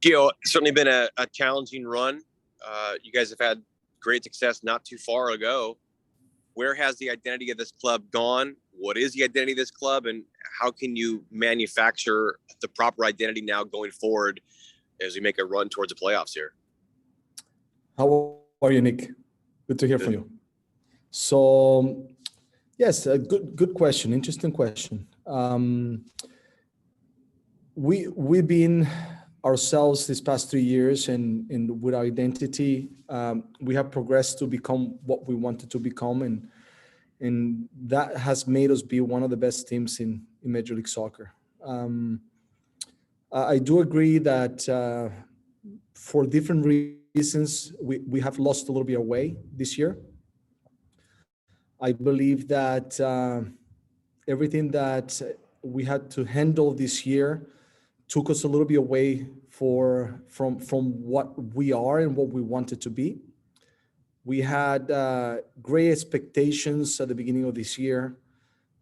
Gio, it's certainly been a challenging run. You guys have had great success not too far ago. Where has the identity of this club gone? What is the identity of this club, and how can you manufacture the proper identity now going forward as we make a run towards the playoffs here? How are you, Nick? Good to hear from you. So, yes, a good question. Interesting question. We've been ourselves these past 3 years, and with our identity, we have progressed to become what we wanted to become, and that has made us be one of the best teams in Major League Soccer. I do agree that for different reasons, we have lost a little bit of way this year. I believe that everything that we had to handle this year took us a little bit away from what we are and what we wanted to be. We had great expectations at the beginning of this year,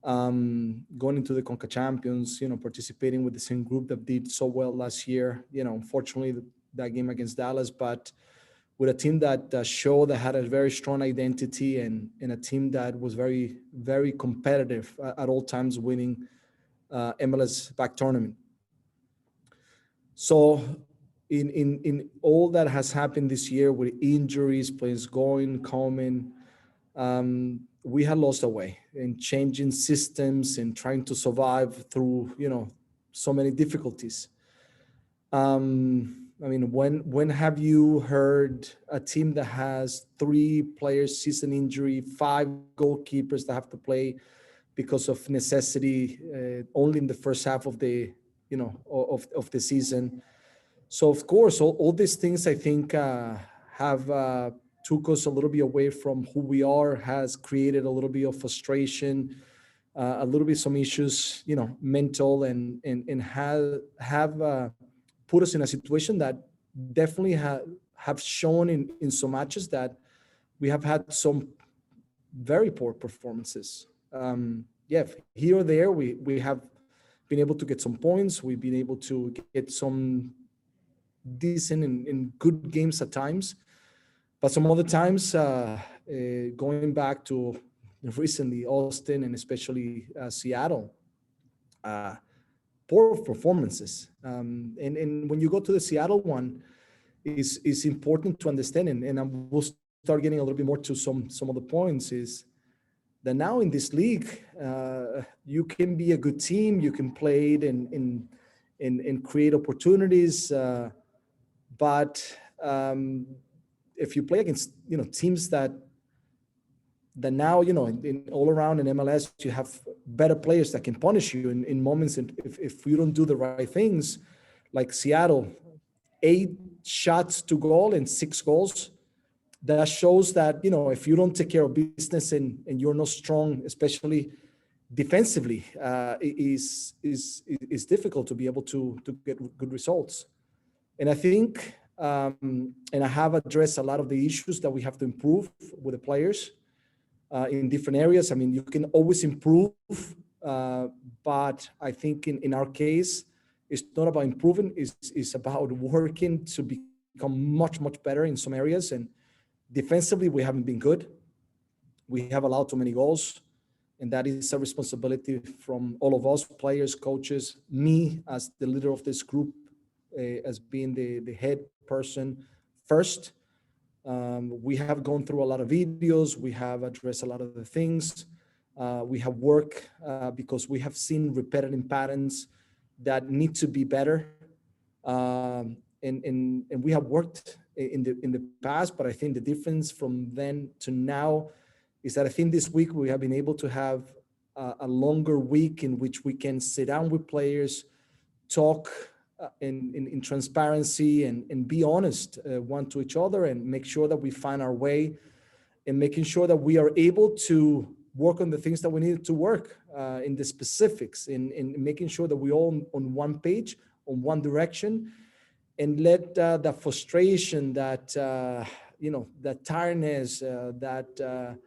going into the Conca Champions, participating with the same group that did so well last year. Unfortunately, that game against Dallas, but with a team that showed that had a very strong identity and a team that was very, very competitive at all times, winning MLS back tournament. So in all that has happened this year with injuries, players going, coming, we had lost our way in changing systems and trying to survive through, so many difficulties. When have you heard a team that has 3 players season injury, 5 goalkeepers that have to play because of necessity only in the first half of the of the season? So of course, all these things I think have took us a little bit away from who we are, has created a little bit of frustration, a little bit some issues, mental, and have put us in a situation that definitely have shown in some matches that we have had some very poor performances. Here or there, we have been able to get some points. We've been able to get some decent and good games at times. But some other times, going back to recently, Austin and especially Seattle, poor performances. And when you go to the Seattle one, it's important to understand, and I will start getting a little bit more to some of the points, is that now in this league, you can be a good team, you can play it and create opportunities, but if you play against teams that now in all around in MLS you have better players that can punish you in moments, and if you don't do the right things, like Seattle, 8 shots to goal and 6 goals. That shows that if you don't take care of business and you're not strong, especially defensively, is difficult to be able to get good results. And I think, and I have addressed a lot of the issues that we have to improve with the players in different areas. You can always improve, but I think in our case, it's not about improving, it's about working to become much, much better in some areas. And defensively, we haven't been good. We have allowed too many goals, and that is a responsibility from all of us, players, coaches, me as the leader of this group, as being the head person first. We have gone through a lot of videos. We have addressed a lot of the things. We have worked because we have seen repetitive patterns that need to be better. And we have worked in the past, but I think the difference from then to now is that I think this week we have been able to have a longer week in which we can sit down with players, talk in transparency and be honest one to each other, and make sure that we find our way, and making sure that we are able to work on the things that we need to work in the specifics, in making sure that we're all on one page, on one direction, and let that frustration, that that tiredness, that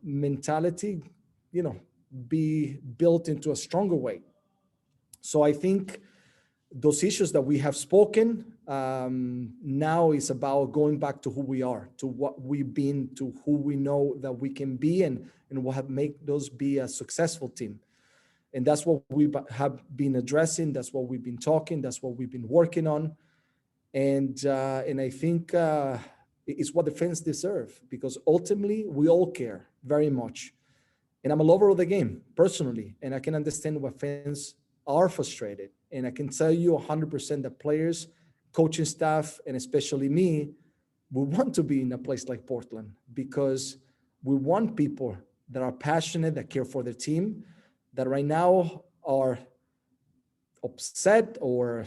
mentality, be built into a stronger way. So I think those issues that we have spoken, Now it's about going back to who we are, to what we've been, to who we know that we can be, and what have make those be a successful team. And that's what we have been addressing. That's what we've been talking. That's what we've been working on. And I think it's what the fans deserve, because ultimately we all care very much. And I'm a lover of the game personally, and I can understand why fans are frustrated. And I can tell you 100% that players, coaching staff, and especially me, we want to be in a place like Portland, because we want people that are passionate, that care for their team, that right now are upset or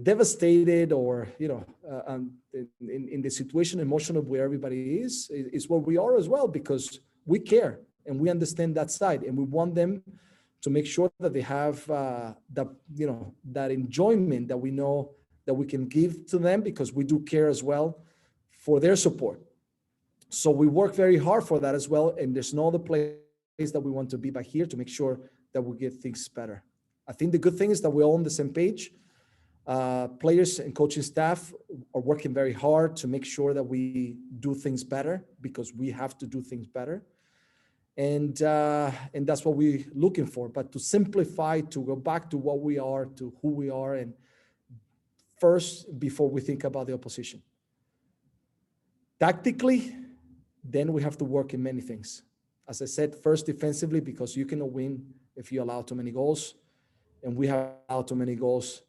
devastated, or in the situation emotional where everybody is where we are as well, because we care and we understand that side, and we want them to make sure that they have that enjoyment that we know that we can give to them, because we do care as well for their support. So we work very hard for that as well, and there's no other place that we want to be but here, to make sure that we get things better. I think the good thing is that we're all on the same page. Players and coaching staff are working very hard to make sure that we do things better, because we have to do things better. And that's what we're looking for. But to simplify, to go back to what we are, to who we are, and first, before we think about the opposition. Tactically, then we have to work in many things. As I said, first defensively, because you cannot win if you allow too many goals, and we have allowed too many goals.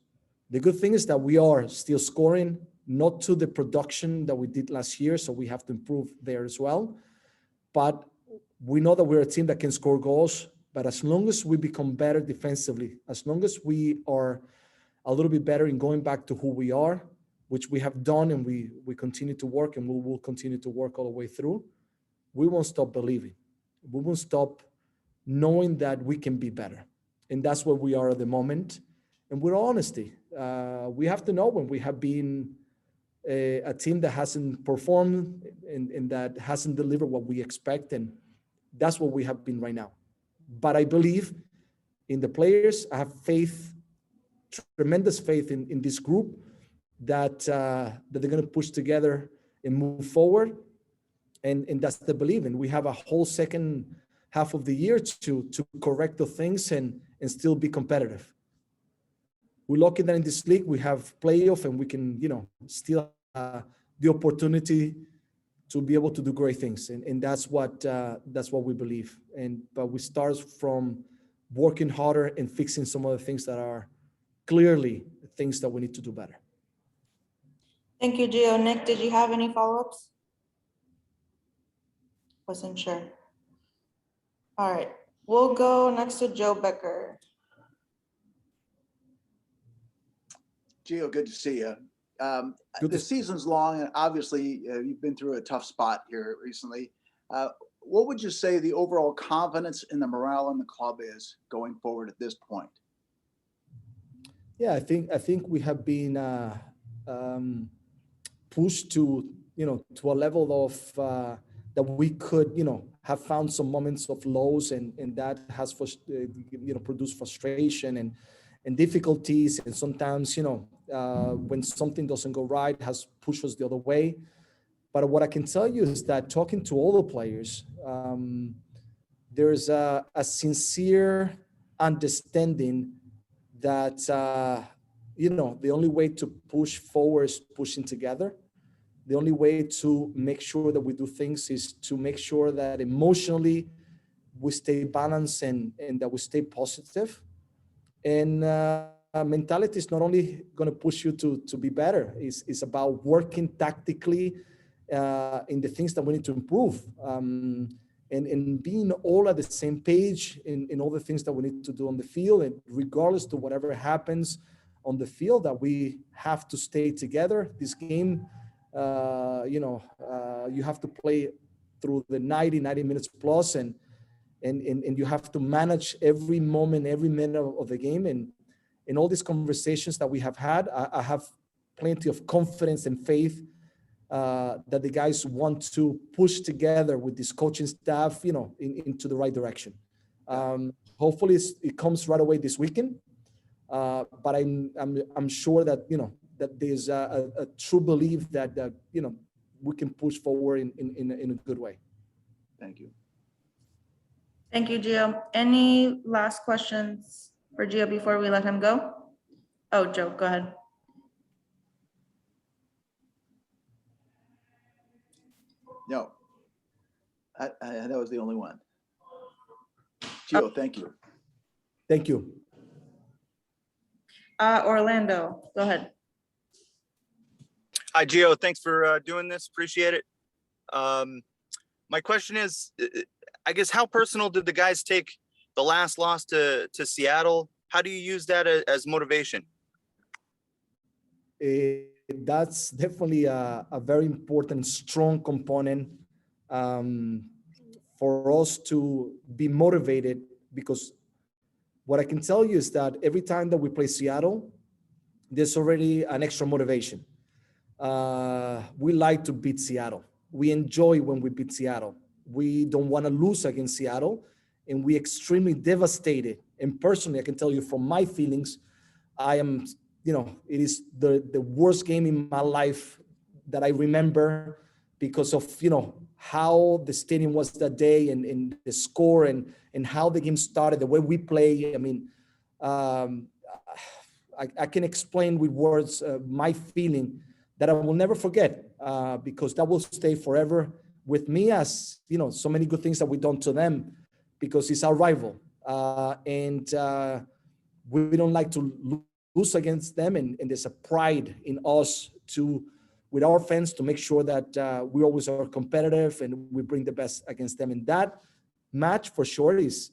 The good thing is that we are still scoring, not to the production that we did last year, so we have to improve there as well. But we know that we're a team that can score goals, but as long as we become better defensively, as long as we are a little bit better in going back to who we are, which we have done, and we continue to work, and we will continue to work all the way through, we won't stop believing. We won't stop knowing that we can be better. And that's where we are at the moment. And with honesty, we have to know when we have been a team that hasn't performed and that hasn't delivered what we expect. And that's what we have been right now. But I believe in the players. I have faith, tremendous faith in this group, that they're going to push together and move forward. And that's the belief. And we have a whole second half of the year to correct the things and still be competitive. We're lucky that in this league we have playoff, and we can, still the opportunity to be able to do great things. And that's what we believe. But we start from working harder and fixing some of the things that are clearly things that we need to do better. Thank you, Gio. Nick, did you have any follow-ups? Wasn't sure. All right, we'll go next to Joe Becker. Gio, good to see you. The season's long, and obviously you've been through a tough spot here recently. What would you say the overall confidence in the morale in the club is going forward at this point? Yeah, I think we have been pushed to to a level of that we could have found some moments of lows, and that has produced frustration and difficulties, and sometimes when something doesn't go right, has pushed us the other way. But what I can tell you is that talking to all the players, there's a sincere understanding that the only way to push forward is pushing together. The only way to make sure that we do things is to make sure that emotionally we stay balanced and that we stay positive. And mentality is not only going to push you to be better. It's about working tactically in the things that we need to improve, and being all at the same page in all the things that we need to do on the field. And regardless to whatever happens on the field, that we have to stay together. This game, you have to play through the 90 minutes plus, and you have to manage every moment, every minute of the game. And in all these conversations that we have had, I have plenty of confidence and faith that the guys want to push together with this coaching staff, into the right direction. Hopefully it comes right away this weekend. But I'm sure that, that there's a true belief that, we can push forward in a good way. Thank you. Thank you, Gio. Any last questions for Gio before we let him go? Oh, Joe, go ahead. No, that was the only one. Gio, thank you. Thank you. Orlando, go ahead. Hi, Gio. Thanks for doing this. Appreciate it. My question is, I guess, how personal did the guys take the last loss to Seattle? How do you use that as motivation? That's definitely a very important, strong component for us to be motivated, because what I can tell you is that every time that we play Seattle, there's already an extra motivation. We like to beat Seattle. We enjoy when we beat Seattle. We don't want to lose against Seattle, and we're extremely devastated. And personally, I can tell you from my feelings, I am, it is the worst game in my life that I remember because of, how the stadium was that day and the score and how the game started, the way we play. I mean, I can explain with words my feeling that I will never forget because that will stay forever with me, as, so many good things that we've done to them, because it's our rival. And we don't like to lose against them. And there's a pride in us with our fans to make sure that we always are competitive and we bring the best against them. And that match for sure is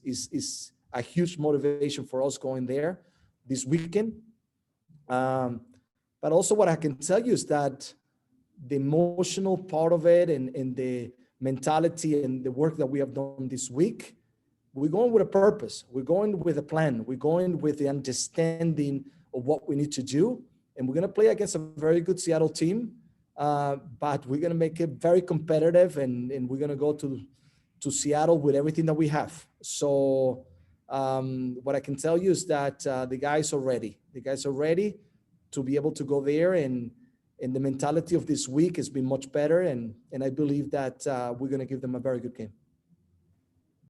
a huge motivation for us going there this weekend. But also what I can tell you is that the emotional part of it and the mentality and the work that we have done this week, we're going with a purpose. We're going with a plan. We're going with the understanding of what we need to do. And we're going to play against a very good Seattle team. But we're going to make it very competitive, and we're going to go to Seattle with everything that we have. So what I can tell you is that the guys are ready. The guys are ready to be able to go there, and the mentality of this week has been much better. And I believe that we're going to give them a very good game.